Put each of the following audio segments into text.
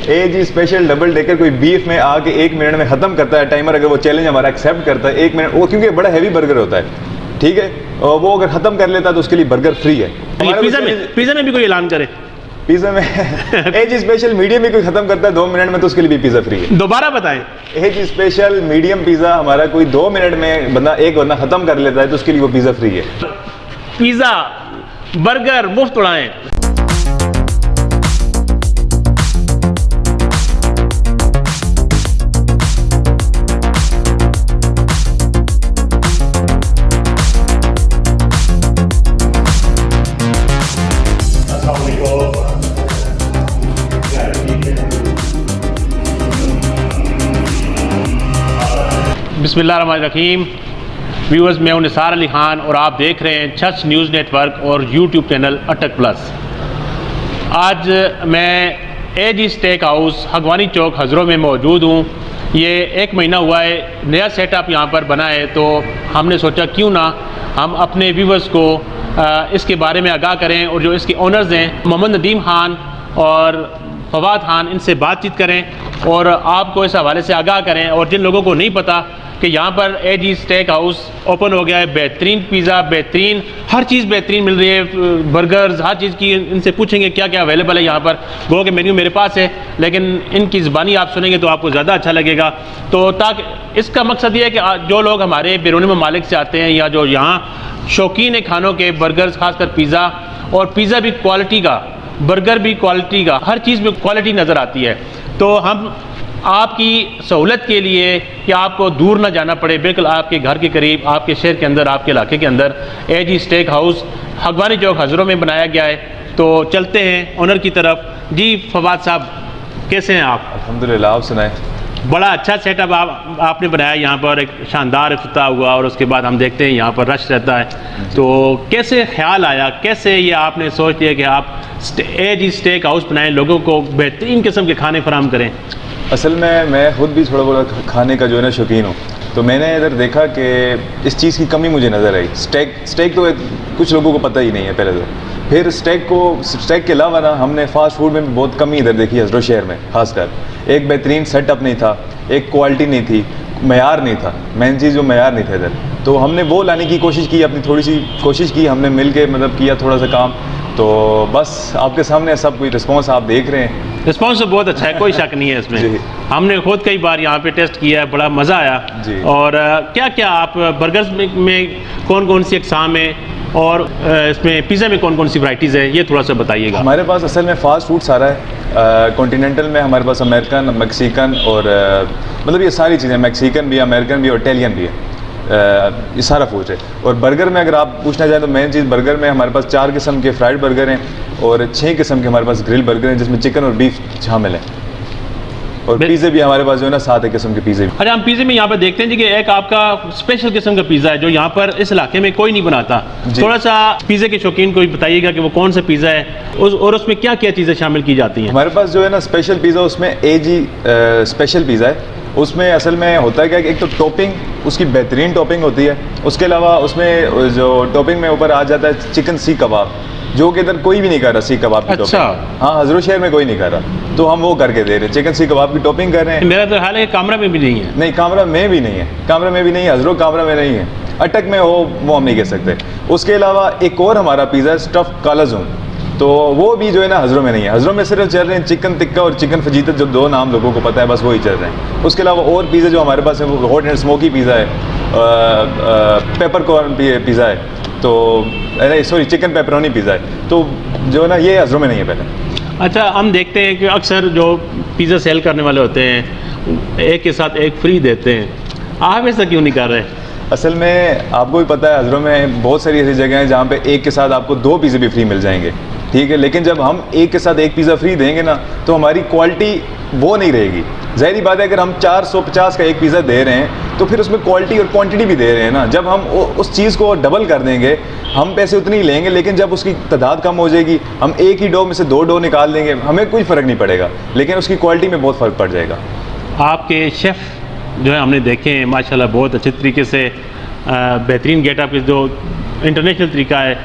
As special double decker कोई beef में आके 1 मिनट में ख़त्म करता है टाइमर, अगर वो चैलेंज हमारा एक्सेप्ट करता है 1 मिनट, वो क्योंकि बड़ा हैवी बर्गर होता है, ठीक है, और वो अगर ख़त्म कर लेता है तो उसके लिए बर्गर फ्री है। पिज़्ज़ा में भी कोई ऐलान करे, पिज़्ज़ा में एज स्पेशल मीडियम में कोई ख़त्म करता है 2 मिनट में तो उसके लिए भी पिज़्ज़ा फ्री है। दोबारा बताएं। एज स्पेशल मीडियम पिज़्ज़ा हमारा कोई 2 मिनट में एक बंदा ख़त्म कर लेता है तो उसके लिए वो पिज़्ज़ा फ्री है। पिज़्ज़ा बर्गर मुफ्त उड़ाएं। बिस्मिल्लाहिर्रहमानिर्रहीम। व्यूअर्स, मैं हूं निसार अली खान और आप देख रहे हैं छछ न्यूज़ नेटवर्क और यूट्यूब चैनल अटक प्लस। आज मैं एजी स्टेक हाउस हगवानी चौक हज़रों में मौजूद हूं। ये 1 महीना हुआ है, नया सेटअप यहां पर बना है, तो हमने सोचा क्यों ना हम अपने व्यूअर्स को इसके बारे में आगाह करें और जो इसके ओनर्स हैं मोहम्मद नदीम खान और फवाद खान, इनसे बातचीत करें और आपको इस हवाले से आगाह करें। और जिन लोगों को नहीं पता कि यहाँ पर एजी स्टेक हाउस ओपन हो गया है, बेहतरीन पिज़्ज़ा, बेहतरीन हर चीज़ बेहतरीन मिल रही है, बर्गर्स, हर चीज़ की, इनसे पूछेंगे क्या क्या अवेलेबल है यहाँ पर। गो के मेन्यू मेरे पास है लेकिन इनकी ज़बानी आप सुनेंगे तो आपको ज़्यादा अच्छा लगेगा। तो ताकि इसका मकसद ये है कि जो लोग हमारे बैरूनी ममालिक से आते हैं या जो यहाँ शौकीन है खानों के, बर्गर्स खासकर पिज़्ज़ा, और पिज़्ज़ा भी क्वालिटी का, बर्गर भी क्वालिटी का, हर चीज़ में क्वालिटी नज़र आती है। तो हम आपकी सहूलत के लिए कि आपको दूर ना जाना पड़े, बिल्कुल आपके घर के करीब, आपके शहर के अंदर, आपके इलाके के अंदर एजी स्टेक हाउस हगवानी चौक हज़रों में बनाया गया है। तो चलते हैं ओनर की तरफ। जी फवाद साहब, कैसे हैं आप? अल्हम्दुलिल्लाह, आप सुनाएं। बड़ा अच्छा सेटअप आपने बनाया यहाँ पर, एक शानदार इफ्तिताह हुआ और उसके बाद हम देखते हैं यहाँ पर रश रहता है। तो कैसे ख्याल आया, कैसे ये आपने सोच लिया कि आप एजी स्टेक हाउस बनाएं, लोगों को बेहतरीन किस्म के खाने फराहम करें? असल में मैं खुद भी थोड़ा बहुत खाने का जो है ना शौकीन हूँ, तो मैंने इधर देखा कि इस चीज़ की कमी मुझे नज़र आई। स्टेक तो कुछ लोगों को पता ही नहीं है पहले तो, फिर स्टेक के अलावा ना हमने फ़ास्ट फूड में बहुत कमी इधर देखी हज़रो शहर में। खासकर एक बेहतरीन सेटअप नहीं था, एक क्वालिटी नहीं थी, मयार नहीं था, मेन चीज़ जो मयार नहीं था इधर। तो हमने वो लाने की कोशिश की, अपनी थोड़ी सी कोशिश की, हमने मिल के मतलब किया थोड़ा सा काम। तो बस आपके सामने सब कोई रिस्पॉन्स आप देख रहे हैं। रिस्पॉन्स तो बहुत अच्छा है, कोई शक नहीं है इसमें। हमने खुद कई बार यहाँ पे टेस्ट किया है, बड़ा मज़ा आया। और क्या क्या आप बर्गर्स में कौन कौन सी अक़साम है और इसमें पिज़्ज़ा में कौन कौन सी वैराइटीज़ है, ये थोड़ा सा बताइएगा। हमारे पास असल में फ़ास्ट फूड सारा है। कॉन्टिनेंटल में हमारे पास अमेरिकन, मैक्सिकन और मतलब ये सारी चीज़ें, मैक्सिकन भी, अमेरिकन भी और इटालियन भी है, ये सारा फूड है। और बर्गर में अगर आप पूछना चाहें तो मेन चीज़ बर्गर में हमारे पास 4 किस्म के फ्राइड बर्गर हैं और 6 किस्म के हमारे पास ग्रिल बर्गर हैं, जिसमें चिकन और बीफ शामिल है। और पिज़्ज़े भी हमारे पास जो है ना 7 किस्म के पिज़्ज़े। अच्छा, हम पिज़्ज़े में यहाँ पर देखते हैं जी कि एक आपका स्पेशल किस्म का पिज़्ज़ा है जो यहाँ पर इस इलाके में कोई नहीं बनाता। थोड़ा सा पिज़्ज़े के शौकीन को बताइएगा कि वो कौन सा पिज़्ज़ा है और उसमें क्या क्या चीज़ें शामिल की जाती हैं। हमारे पास जो है ना स्पेशल पिज़्ज़ा, उसमें एजी स्पेशल पिज़्ज़ा है। उसमें असल में होता है क्या कि एक तो टॉपिंग, उसकी बेहतरीन टॉपिंग होती है। उसके अलावा उसमें जो टॉपिंग में ऊपर आ जाता है चिकन सीख कबाब, जो कि इधर कोई भी नहीं कर रहा सीख कबाब की अच्छा। टॉपिंग। हाँ, हज़रो शहर में कोई नहीं कर रहा, तो हम वो करके दे रहे हैं, चिकन सीख कबाब की टॉपिंग कर रहे हैं। मेरा तो हाल है कामरा में भी नहीं है। नहीं, कामरा में भी नहीं है, कामरा में भी नहीं है, हज़रो कामरा में नहीं है, अटक में हो वो हम नहीं कह सकते। उसके अलावा एक और हमारा पिज़्ज़ा स्टफ़ कालाजून, तो वो भी जो है ना हज़रों में नहीं है। हज़रों में सिर्फ चल रहे हैं चिकन टिक्का और चिकन फजीतत, जो 2 नाम लोगों को पता है, बस वही चल रहे हैं। उसके अलावा और पिज़्ज़ा जो हमारे पास है वो हॉट एंड स्मोकी पिज़्ज़ा है, पेपर कॉर्न पिज़्ज़ा है, तो सॉरी चिकन पेपरोनी पिज़्ज़ा है, तो जो है ना ये हज़रों में नहीं है पहले। अच्छा, हम देखते हैं कि अक्सर जो पिज़्ज़ा सेल करने वाले होते हैं एक के साथ एक फ्री देते हैं, आप ऐसा क्यों नहीं कर रहे? असल में आपको भी पता है हज़रों में बहुत सारी ऐसी जगह हैं जहाँ पे एक के साथ आपको 2 पिज़्ज़े भी फ्री मिल जाएंगे, ठीक है। लेकिन जब हम एक के साथ एक पिज़्ज़ा फ्री देंगे ना तो हमारी क्वालिटी वो नहीं रहेगी। ज़ाहिर बात है, अगर हम 450 का एक पिज़्ज़ा दे रहे हैं तो फिर उसमें क्वालिटी और क्वांटिटी भी दे रहे हैं ना। जब हम उस चीज़ को डबल कर देंगे, हम पैसे उतनी ही लेंगे, लेकिन जब उसकी तादाद कम हो जाएगी, हम एक ही डो में से 2 डो निकाल देंगे, हमें कोई फ़र्क नहीं पड़ेगा, लेकिन उसकी क्वालिटी में बहुत फ़र्क पड़ जाएगा। आपके शेफ़ जो है हमने देखे हैं माशाल्लाह, बहुत अच्छे तरीके से बेहतरीन गेटअप, जो इंटरनेशनल तरीका है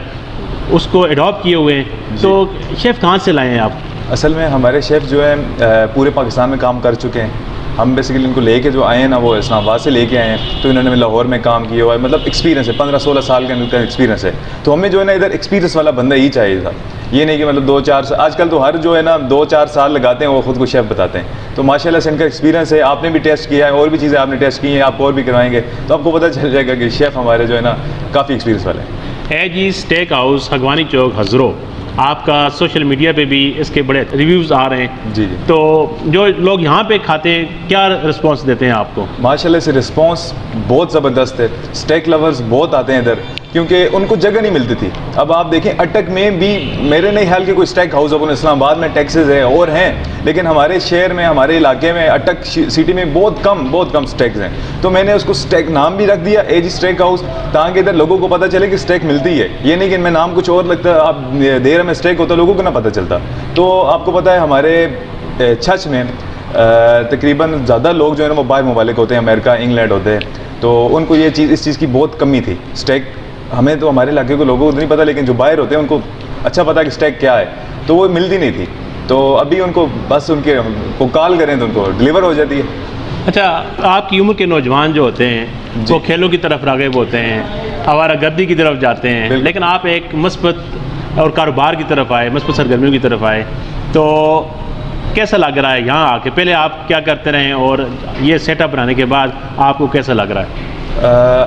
उसको एडॉप्ट किए हुए हैं। तो शेफ़ कहाँ से लाए हैं आप? असल में हमारे शेफ़ जो हैं पूरे पाकिस्तान में काम कर चुके हैं। हम बेसिकली इनको लेके जो आए हैं ना, वो इस्लामाबाद से लेके आए हैं। तो इन्होंने लाहौर में काम किया हुआ है, मतलब एक्सपीरियंस है, 15-16 साल का इनका एक्सपीरियंस है। तो हमें जो है ना इधर एक्सपीरियंस वाला बंदा ही चाहिए था। ये नहीं कि मतलब 2-4 साल, आजकल तो हर जो है ना 2-4 साल लगाते हैं वो ख़ुद को शेफ़ बताते हैं। तो माशाल्लाह से इनका एक्सपीरियंस है। आपने भी टेस्ट किया है, और भी चीज़ें आपने टेस्ट की हैं, आप और भी करवाएंगे तो आपको पता चल जाएगा कि शेफ़ हमारे जो है ना काफ़ी एक्सपीरियंस वाले हैं। एजी स्टेक हाउस हगवानी चौक हज़रो, आपका सोशल मीडिया पे भी इसके बड़े रिव्यूज़ आ रहे हैं। जी जी। तो जो लोग यहाँ पे खाते हैं क्या रिस्पांस देते हैं आपको? माशाल्लाह से रिस्पांस बहुत ज़बरदस्त है। स्टेक लवर्स बहुत आते हैं इधर, क्योंकि उनको जगह नहीं मिलती थी। अब आप देखें अटक में भी मेरे नहीं ख्याल कि कोई स्टेक हाउस अपन इस्लामाबाद में टेक्सेस है और हैं, लेकिन हमारे शहर में, हमारे इलाके में, अटक सिटी में बहुत कम स्टेक्स हैं। तो मैंने उसको स्टेक नाम भी रख दिया एजी स्टेक हाउस, ताकि इधर लोगों को पता चले कि स्टेक मिलती है। ये नहीं कि मैं नाम कुछ और लगता, आप देर में स्टेक होता लोगों को ना पता चलता। तो आपको पता है हमारे छछ में तकरीबन ज़्यादा लोग जो है ना वो बाहर ममालिक होते हैं, अमेरिका, इंग्लैंड होते हैं। तो उनको ये चीज़, इस चीज़ की बहुत कमी थी। स्टेक हमें तो हमारे इलाके को लोगों को नहीं पता, लेकिन जो बाहर होते हैं उनको अच्छा पता कि स्टेक क्या है, तो वो मिलती नहीं थी। तो अभी उनको बस उनके को कॉल करें तो उनको डिलीवर हो जाती है। अच्छा, आपकी उम्र के नौजवान जो होते हैं वो खेलों की तरफ राग़िब होते हैं, आवारागर्दी की तरफ जाते हैं, लेकिन आप एक मुस्बत और कारोबार की तरफ आए, मुस्बत सरगर्मियों की तरफ आए, तो कैसा लग रहा है यहाँ आके? पहले आप क्या करते रहे और ये सेटअप बनाने के बाद आपको कैसा लग रहा है?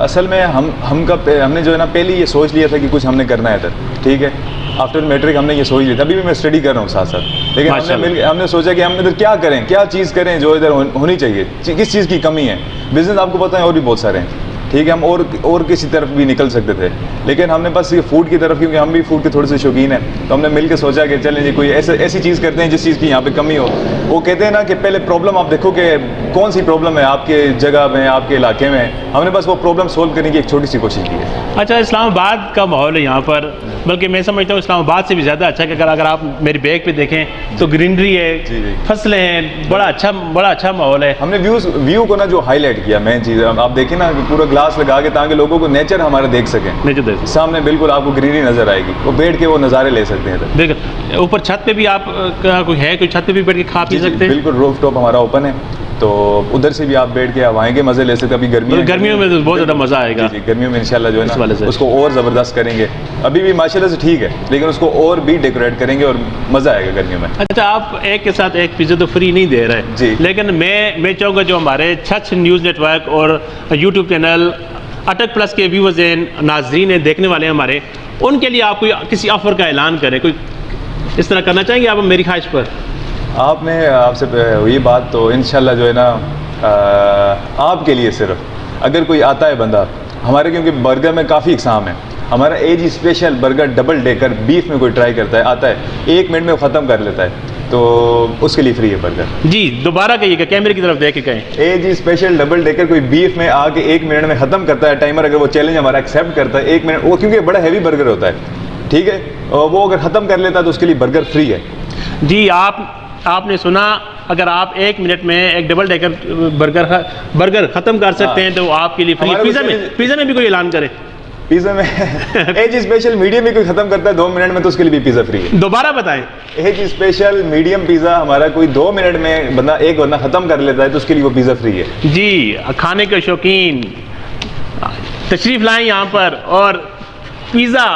असल में हमने जो है ना पहले ये सोच लिया था कि कुछ हमने करना है इधर, ठीक है। आफ्टर मैट्रिक हमने ये सोच लिया था। अभी भी मैं स्टडी कर रहा हूँ साथ साथ, लेकिन हमने सोचा कि हम इधर क्या करें, क्या चीज़ करें जो इधर होनी चाहिए, किस चीज़ की कमी है। बिज़नेस आपको पता है और भी बहुत सारे हैं, ठीक है। हम और किसी तरफ भी निकल सकते थे, लेकिन हमने बस ये फूड की तरफ, क्योंकि हम भी फूड के थोड़े से शौकीन हैं, तो हमने मिल के सोचा कि चलें जी कोई ऐसी चीज़ करते हैं जिस चीज़ की यहाँ पे कमी हो। वो कहते हैं ना कि पहले प्रॉब्लम आप देखो कि कौन सी प्रॉब्लम है आपके जगह में, आपके इलाके में। हमने बस वो प्रॉब्लम सोल्व करने की एक छोटी सी कोशिश की है। अच्छा, इस्लामाबाद का माहौल है यहाँ पर, बल्कि मैं समझता हूँ इस्लामाबाद से भी ज़्यादा अच्छा है। अगर आप मेरी बैग पे देखें तो ग्रीनरी है, फसलें हैं, बड़ा अच्छा माहौल है। हमने व्यू को ना जो हाईलाइट किया, मेन चीज़ आप देखें ना पूरा ग्लास लगा के, ताकि लोगों को नेचर हमारा देख सकें। नेचर देख सामने बिल्कुल आपको ग्रीनरी नज़र आएगी, वो बैठ के वो नज़ारे ले सकते हैं। देखो ऊपर छत पे भी आप कोई छत पे भी बैठ के खा पी सकते हैं। बिल्कुल, रूफ टॉप हमारा ओपन है, तो उधर से भी आप बैठ के हवाएं के मज़े ले सकते हैं। अभी गर्मियों में तो बहुत ज़्यादा मज़ा आएगा। जी, गर्मियों में इंशाल्लाह जो है ना उसको और ज़बरदस्त करेंगे। अभी भी माशाल्लाह से ठीक है, लेकिन उसको और भी डेकोरेट करेंगे और मज़ा आएगा गर्मियों में। अच्छा, आप एक के साथ एक पिज़्ज़ा तो फ्री नहीं दे रहे जी, लेकिन मैं चाहूँगा जो हमारे छछ न्यूज़ नेटवर्क और यूट्यूब चैनल अटक प्लस के व्यूअर्स हैं, नाजरीन हैं, देखने वाले हैं हमारे, उनके लिए आप कोई किसी ऑफ़र का ऐलान करें, कोई इस तरह करना चाहेंगे आप मेरी ख्वाहिश पर? आपसे हुई बात तो इंशाल्लाह जो है ना आपके लिए सिर्फ अगर कोई आता है बंदा हमारे, क्योंकि बर्गर में काफ़ी इकसाम है। हमारा एजी special burger double decker beef में कोई ट्राई करता है, आता है 1 मिनट में ख़त्म कर लेता है, तो उसके लिए फ्री है बर्गर। जी, दोबारा कहिएगा, कैमरे की तरफ देख के कहें। एजी स्पेशल डबल डेकर कोई बीफ में आके 1 मिनट में ख़त्म करता है। टाइमर अगर वो चैलेंज हमारा एक्सेप्ट करता है 1 मिनट, वो क्योंकि बड़ा हैवी बर्गर होता है, ठीक है, वो अगर ख़त्म कर लेता है तो उसके लिए बर्गर फ्री है। जी, आपने सुना, अगर आप 1 मिनट में एक डबल डेकर बर्गर ख़त्म कर सकते हैं तो आपके लिए फ्री। पिज़्ज़ा में भी कोई ऐलान करे, पिज़्ज़ा में एजी स्पेशल मीडियम में कोई ख़त्म करता है 2 मिनट में तो उसके लिए भी पिज़्ज़ा फ्री है। दोबारा बताएं। एजी स्पेशल मीडियम पिज़्ज़ा हमारा कोई 2 मिनट में एक बंदा ख़त्म कर लेता है तो उसके लिए वो पिज़्ज़ा फ्री है। जी, खाने के शौकीन तशरीफ़ लाएं यहाँ पर और पिज़्ज़ा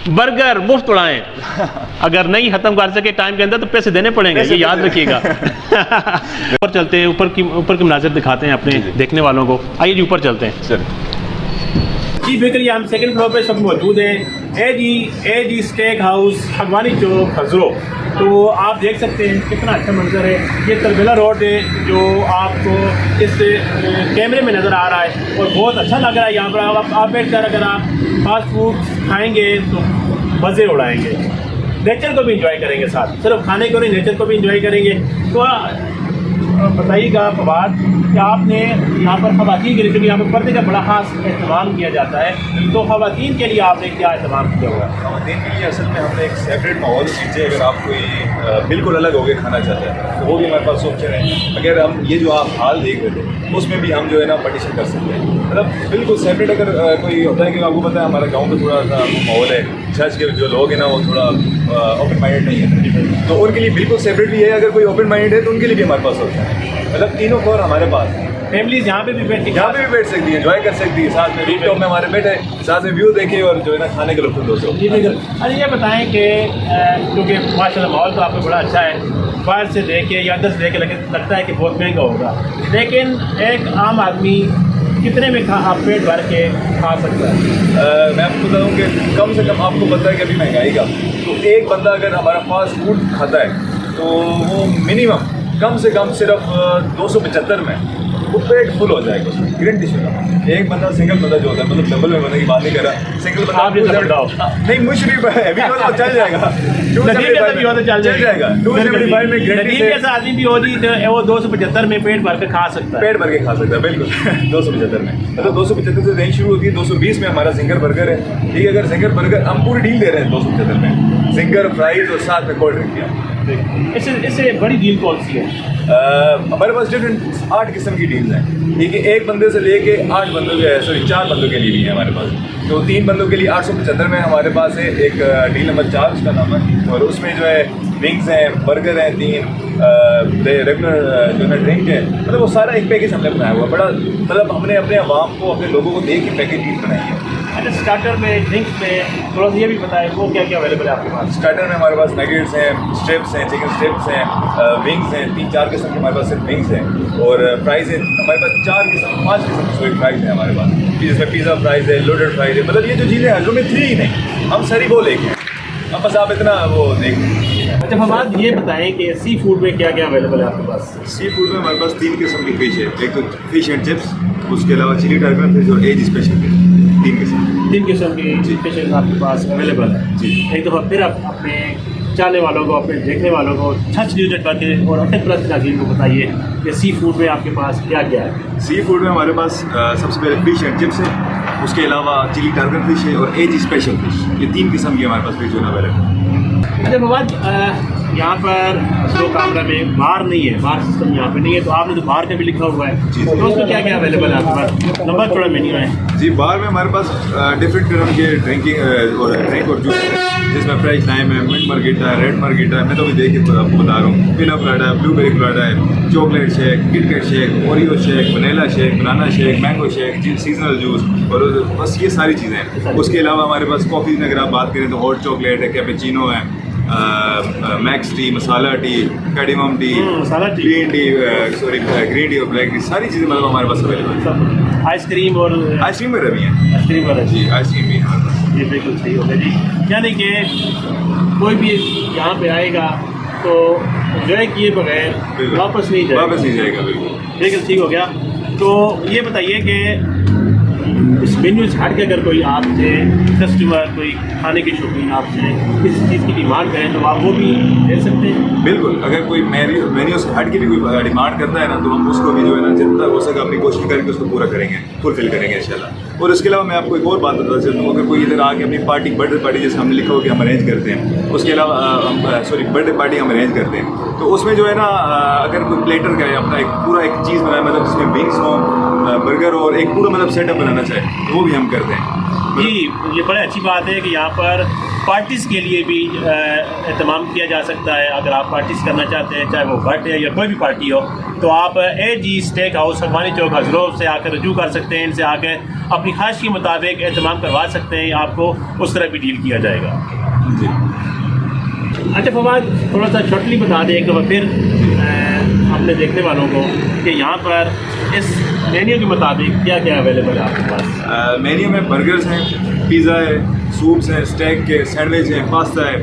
बर्गर मुफ्त उड़ाएं। अगर नहीं ख़त्म कर सके टाइम के अंदर तो पैसे देने पड़ेंगे, ये याद रखिएगा। ऊपर चलते हैं, ऊपर की मनाज़िर दिखाते हैं अपने देखने वालों को। आइए जी, ऊपर चलते हैं। जी फिक्रिया, हम सेकंड फ्लोर पे सब मौजूद हैं, एजी स्टेक हाउस हगवानी चौक हज़रो। तो आप देख सकते हैं कितना अच्छा मंजर है। ये तरबेला रोड है जो आपको इस कैमरे में नज़र आ रहा है और बहुत अच्छा लग रहा है यहाँ पर। आप बैठकर अगर आप फास्ट फूड खाएंगे तो मज़े उड़ाएंगे, नेचर को भी इंजॉय करेंगे, साथ सिर्फ खाने को नहीं नेचर को भी इंजॉय करेंगे। तो बताइएगा फवाद कि आपने यहाँ पर ख़वातीन के लिए, क्योंकि यहाँ पर पर्दे का बड़ा खास इस्तेमाल किया जाता है, तो ख़वातीन के लिए आपने क्या इस्तेमाल किया हुआ है? ख़वातीन के लिए असल में हमने एक सेपरेट माहौल दीजिए। अगर आप कोई बिल्कुल अलग होकर खाना चाहते हैं तो वो भी हमारे पास ऑप्शन है। अगर हम ये जो आप हाल देख रहे थे उसमें भी हम जो है ना पार्टीशन कर सकते हैं, मतलब बिल्कुल सेपरेट। अगर कोई होता है कि आपको पता है हमारा गाँव में थोड़ा सा माहौल है, चर्च के जो लोग हैं ना वो थोड़ा ओपन माइंडेड नहीं है, तो उनके लिए बिल्कुल सेपरेट भी है। अगर कोई ओपन माइंडेड है तो उनके लिए भी हमारे पास होता है। मतलब तीनों फ्लोर हमारे पास है। फैमिलीज यहाँ पे भी बैठी, यहाँ पे भी बैठ सकती है, एंजॉय कर सकती है, साथ में रूफटॉप में हमारे बैठे, साथ में व्यू देखे और जो है ना खाने के लुत्फ दोस्तों। जी बिल्कुल। अच्छा ये बताएं कि क्योंकि माशाल्लाह माहौल तो आपको बड़ा अच्छा है, बाहर से देखे या अंदर से देखे लगता है कि बहुत महंगा होगा, लेकिन एक आम आदमी कितने में आप पेट भर के खा सकता है? मैं आपको बता दूँ कि कम से कम आपको पता है कि अभी महंगाई का, तो एक बंदा अगर हमारा फास्ट फूड खाता है तो वो मिनिमम कम से कम सिर्फ 275 में वो पेट फुल हो जाएगा उसमें, गारंटी से। एक बंदा सिंगल बंदा जो होता है, मतलब डबल में बंदे की बात नहीं कर रहा, सिंगल बंदा आप जैसा बताओ। नहीं मुझ भी हैवी हो तो चल जाएगा, चल जाएगा 275 में गारंटी से। ऐसा आदमी भी हो जी तो वो 275 में पेट भर के खा सकता है, पेट भर के खा सकता है बिल्कुल 275 में। मतलब 275 से रेंज शुरू होती है, 220 में हमारा जिंगर बर्गर है, ठीक है। अगर जिंगर बर्गर हम पूरी डील दे रहे हैं 275 में, जिंगर फ्राइज और साथ में कोल्ड ड्रिंक किया। इससे बड़ी डील कौन सी है? हमारे पास डिफरेंट 8 किस्म की डील्स हैं, ठीक है। एक बंदे से लेके 8 बंदों के, सॉरी 4 बंदों के लिए भी है हमारे पास। तो 3 बंदों के लिए 875 में हमारे पास है एक डील नंबर 4 उसका नाम है, और उसमें जो है विंग्स हैं, बर्गर हैं 3, रेगुलर जो है ड्रिंक है, मतलब वो सारा एक पैकेज हमने बनाया हुआ बड़ा, मतलब हमने अपने आवाम को, अपने लोगों को देख के पैकेज डील बनाई है। अच्छा स्टार्टर में, ड्रिंक्स में थोड़ा सा ये भी बताएं वो क्या क्या अवेलेबल है आपके पास? स्टार्टर में हमारे पास नगेट्स हैं, स्ट्रिप्स हैं, चिकन स्ट्रिप्स हैं, विंग्स हैं, 3-4 किस्म के हमारे पास सिर्फ विंग्स हैं, और फ्राइज़ हैं हमारे पास 5 किस्म की सॉरी फ्राइज़ हैं हमारे पास, जिसमें पिज़्ज़ा फ्राइज़ है, लोडेड फ्राइज़ है, मतलब ये जो चीज़ें हैं में 3 ही नहीं, हम सारी वो लेके अब बस आप इतना वो देखें। अच्छा फवाद ये बताएं कि सी फूड में क्या क्या अवेलेबल है आपके पास? सी फूड में हमारे पास 3 किस्म की फ़िश है, एक तो फ़िश एंड चिप्स, उसके अलावा चिली टाइगर फिश और एज स्पेशल फिश, 3 किस्म की फिशेज आपके पास अवेलेबल है जी। एक दफ़ा फिर आप अपने चाहने वालों को, अपने देखने वालों को सच न्यूज़ नेटवर्क के और अटक प्लस के नाज़रीन को बताइए कि सी फूड में आपके पास क्या क्या है? सी फूड में हमारे पास सबसे पहले फ़िश एंड चिप्स है, उसके अलावा चिली टाइगर फिश है और एज स्पेशल फिश, ये 3 किस्म की हमारे पास फिश जो है अवेलेबल है। अच्छा फवाद यहाँ पर दो कामरा में बार नहीं है, बार सिस्टम यहाँ पे नहीं है, तो आपने तो बार का भी लिखा हुआ है, जी। तो उसमें क्या क्या अवेलेबल है आपके पास? नंबर थोड़ा मेन्यू है जी। बार में हमारे पास डिफरेंट किस्म के ड्रिंक और जूस है, जिसमें फ्रेश लाइम है, मिंट मार्गेटा है, रेड मार्गेटा है, मैं तो अभी देख के आपको बता रहा हूँ, पीना कोलाडा है, ब्लूबेरी कोलाडा है, chocolate shake, KitKat shake, Oreo shake, vanilla shake, banana shake, mango shake, seasonal juice, और बस ये सारी चीज़ें हैं। उसके अलावा हमारे पास कॉफ़ी में अगर आप बात करें तो हॉट चॉकलेट है, कैपेचिनो है, max tea, masala tea, cardamom tea, green tea, sorry green tea और ब्लैक टी, सारी चीज़ें मतलब हमारे पास अवेलेबल है। आइसक्रीम और आइसक्रीम में भी है, आइसक्रीम वाला जी आइसक्रीम भी है हमारे पास। ये बिल्कुल सही हो गया जी। यानी कि कोई भी यहाँ पे आएगा तो एंजॉय किए बगैर वापस नहीं जाएगा, वापस नहीं जाएगा, बिल्कुल बिल्कुल ठीक हो गया। तो ये बताइए कि इस मेन्यू से हट के अगर कोई आपसे कस्टमर, कोई खाने के शौकीन आपसे किसी चीज़ की डिमांड करें तो आप वो भी दे सकते हैं? बिल्कुल, अगर कोई मेन्यू से हट के भी कोई डिमांड करता है ना, तो हम उसको भी जो है ना जितना हो सके अपनी कोशिश करके उसको पूरा करेंगे, फुलफिल करेंगे इंशाल्लाह। और उसके अलावा मैं आपको एक और बात बता चलता हूँ, अगर कोई इधर आके अपनी पार्टी, बर्थडे पार्टी जैसे हमने लिखा हो कि हम अरेंज करते हैं, उसके अलावा सॉरी बर्थडे पार्टी हम अरेंज करते हैं, तो उसमें जो है ना अगर कोई प्लेटर का है अपना एक पूरा एक चीज़ बनाए, मतलब जिसमें विंग्स हो, बर्गर और एक पूरा मतलब सेटअप बनाना चाहे, तो वो भी हम करते हैं जी। ये बड़ी अच्छी बात है कि यहाँ पर पार्टीज़ के लिए भी एहतमाम किया जा सकता है। अगर आप पार्टीज़ करना चाहते हैं, चाहे वो बर्थडे या कोई भी पार्टी हो, तो आप AG स्टेक हाउस हगवानी चौक हजरों से आकर रजू कर सकते हैं, इनसे आकर अपनी ख्वाहिश के मुताबिक एहतमाम करवा सकते हैं, आपको उस तरह भी डील किया जाएगा जी। अच्छा फवाद थोड़ा सा शॉर्टली बता दें एक दफ़ा फिर अपने देखने वालों को कि यहाँ पर इस मेन्यू के मुताबिक क्या क्या अवेलेबल है आपके पास? मेन्यू में बर्गर्स हैं, पिज़्ज़ा है, सूप्स हैं, स्टेक के, सैंडविच है, पास्ता है,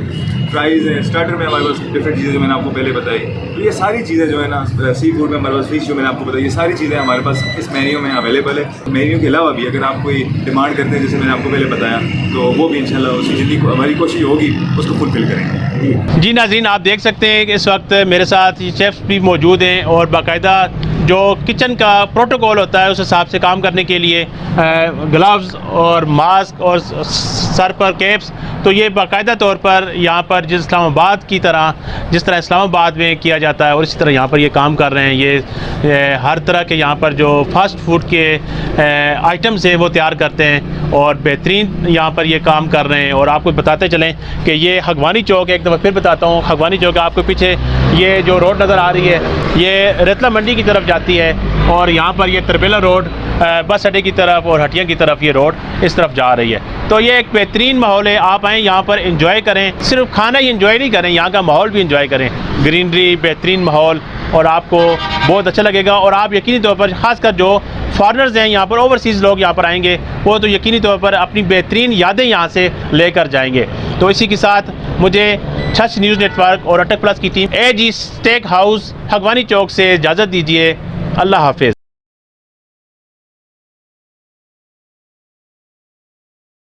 फ्राइज़ हैं, स्टार्टर में हमारे पास डिफरेंट चीज़ें मैंने आपको पहले बताई। तो ये सारी चीज़ें जो है ना, सी फूड में हमारे पास फिश जो मैंने आपको बताई, ये सारी चीज़ें हमारे पास इस मेन्यू में अवेलेबल है। मेन्यू के अलावा भी अगर आप कोई डिमांड करते हैं, जैसे मैंने आपको पहले बताया, तो वो भी इंशाल्लाह उसकी जितनी हमारी कोशिश होगी उसको फुलफिल करेंगे। जी नाज़रीन, आप देख सकते हैं कि इस वक्त मेरे साथ शेफ़्स भी मौजूद हैं और बाकायदा जो किचन का प्रोटोकॉल होता है उस हिसाब से काम करने के लिए ग्लव्स और मास्क और सर पर कैप्स, तो ये बाकायदा तौर पर यहाँ पर जिस इस्लामाबाद की तरह जिस तरह इस्लामाबाद में किया जाता है और इसी तरह यहाँ पर ये काम कर रहे हैं। ये हर तरह के यहाँ पर जो फास्ट फूड के आइटम्स हैं वो तैयार करते हैं और बेहतरीन यहाँ पर ये काम कर रहे हैं। और आपको बताते चलें कि ये हगवानी चौक, एक दफ़ा फिर बताता हूँ, हगवानी चौक आपको पीछे ये जो रोड नज़र आ रही है ये रेतला मंडी की तरफ जाती है और यहाँ पर ये तरबेला रोड बस अड्डे की तरफ और हटिया की तरफ ये रोड इस तरफ जा रही है। तो ये एक बेहतरीन माहौल है, आप आएँ यहाँ पर एंजॉय करें, सिर्फ खाना ही एंजॉय नहीं करें, यहाँ का माहौल भी एंजॉय करें। ग्रीनरी, बेहतरीन माहौल और आपको बहुत अच्छा लगेगा। और आप यकीनी तौर पर ख़ासकर जो फॉरेनर्स हैं यहाँ पर, ओवरसीज़ लोग यहाँ पर आएंगे वो तो यकीनी तौर पर अपनी बेहतरीन यादें यहाँ से लेकर जाएंगे। तो इसी के साथ मुझे छछ न्यूज़ नेटवर्क और अटक प्लस की टीम AG स्टेक हाउस हगवानी चौक से इजाज़त दीजिए। अल्लाह हाफिज़।